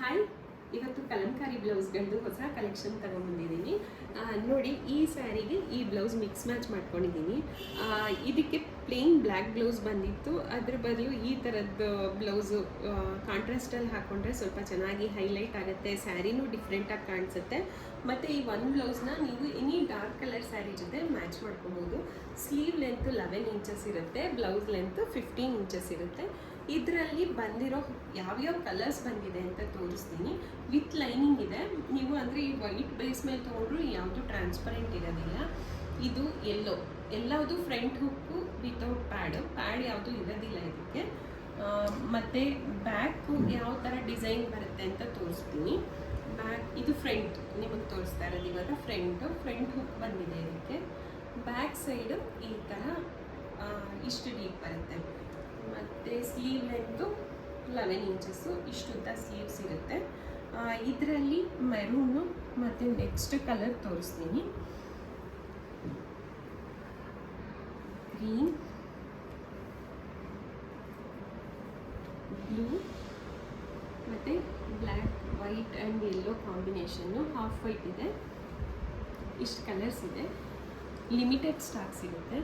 Hi, ಇವತ್ತು ಕಲಂಕಾರಿ ಬ್ಲೌಸ್ಗಳದ್ದು ಹೊಸ collection ತಗೊಂಡ್ಬಂದಿದ್ದೀನಿ. ನೋಡಿ, ಈ ಸ್ಯಾರಿಗೆ ಈ ಬ್ಲೌಸ್ ಮಿಕ್ಸ್ ಮ್ಯಾಚ್ ಮಾಡ್ಕೊಂಡಿದ್ದೀನಿ. ಇದಕ್ಕೆ ಪ್ಲೇನ್ ಬ್ಲ್ಯಾಕ್ ಬ್ಲೌಸ್ ಬಂದಿತ್ತು, ಅದ್ರ ಬದಲು ಈ ಥರದ್ದು ಬ್ಲೌಸು ಕಾಂಟ್ರಾಸ್ಟಲ್ಲಿ ಹಾಕ್ಕೊಂಡ್ರೆ ಸ್ವಲ್ಪ ಚೆನ್ನಾಗಿ ಹೈಲೈಟ್ ಆಗುತ್ತೆ, ಸ್ಯಾರಿನೂ ಡಿಫ್ರೆಂಟಾಗಿ ಕಾಣಿಸುತ್ತೆ. ಮತ್ತು ಈ ಒಂದು ಬ್ಲೌಸ್ನ ನೀವು ಎನಿ ಡಾರ್ಕ್ ಕಲರ್ ಸ್ಯಾರಿ ಜೊತೆ ಮ್ಯಾಚ್ ಮಾಡ್ಕೊಬೋದು. ಸ್ಲೀವ್ ಲೆಂತ್ 11 ಇಂಚಸ್ ಇರುತ್ತೆ, ಬ್ಲೌಸ್ ಲೆಂತ್ 15 ಇಂಚಸ್ ಇರುತ್ತೆ. ಇದರಲ್ಲಿ ಬಂದಿರೋ ಯಾವ್ಯಾವ ಕಲರ್ಸ್ ಬಂದಿದೆ ಅಂತ ತೋರಿಸ್ತೀನಿ. ವಿತ್ ಲೈನಿಂಗ್ ಇದೆ. ನೀವು ಅಂದರೆ ಈ ವೈಟ್ ಬೇಸ್ ಮೇಲೆ ತೊಗೊಂಡ್ರು ಯಾವುದು ಟ್ರಾನ್ಸ್ಪರೆಂಟ್ ಇರೋದಿಲ್ಲ. ಇದು ಎಲ್ಲವುದು ಫ್ರಂಟ್ ಹುಕ್ಕು ವಿತೌಟ್ ಪ್ಯಾಡ್ ಯಾವುದು ಇರೋದಿಲ್ಲ ಇದಕ್ಕೆ. ಮತ್ತು ಬ್ಯಾಕು ಯಾವ ಥರ ಡಿಸೈನ್ ಬರುತ್ತೆ ಅಂತ ತೋರಿಸ್ತೀನಿ. ಬ್ಯಾಕ್ ಇದು ಫ್ರಂಟ್ ನಿಮಗೆ ತೋರಿಸ್ತಾ ಇರೋದು ಇವಾಗ. ಫ್ರಂಟ್ ಹುಕ್ ಬಂದಿದೆ ಇದಕ್ಕೆ. ಬ್ಯಾಕ್ ಸೈಡು ಈ ಥರ ಇಷ್ಟು ಡೀಪ್ ಬರುತ್ತೆ. ಮತ್ತು ಸ್ಲೀವ್ ಲೆಂತು 11 ಇಂಚಸ್ಸು, ಇಷ್ಟುದ್ದ ಸ್ಲೀವ್ಸ್ ಇರುತ್ತೆ. ಇದರಲ್ಲಿ ಮೆರೂನು ಮತ್ತು ನೆಕ್ಸ್ಟ್ ಕಲರ್ ತೋರಿಸ್ತೀನಿ. ಗ್ರೀನ್, ಬ್ಲೂ ಮತ್ತು black, white and yellow combination. Half white ಇದೆ. ಇಷ್ಟು ಕಲರ್ಸ್ ಇದೆ. ಲಿಮಿಟೆಡ್ ಸ್ಟಾಕ್ ಸಿಗುತ್ತೆ.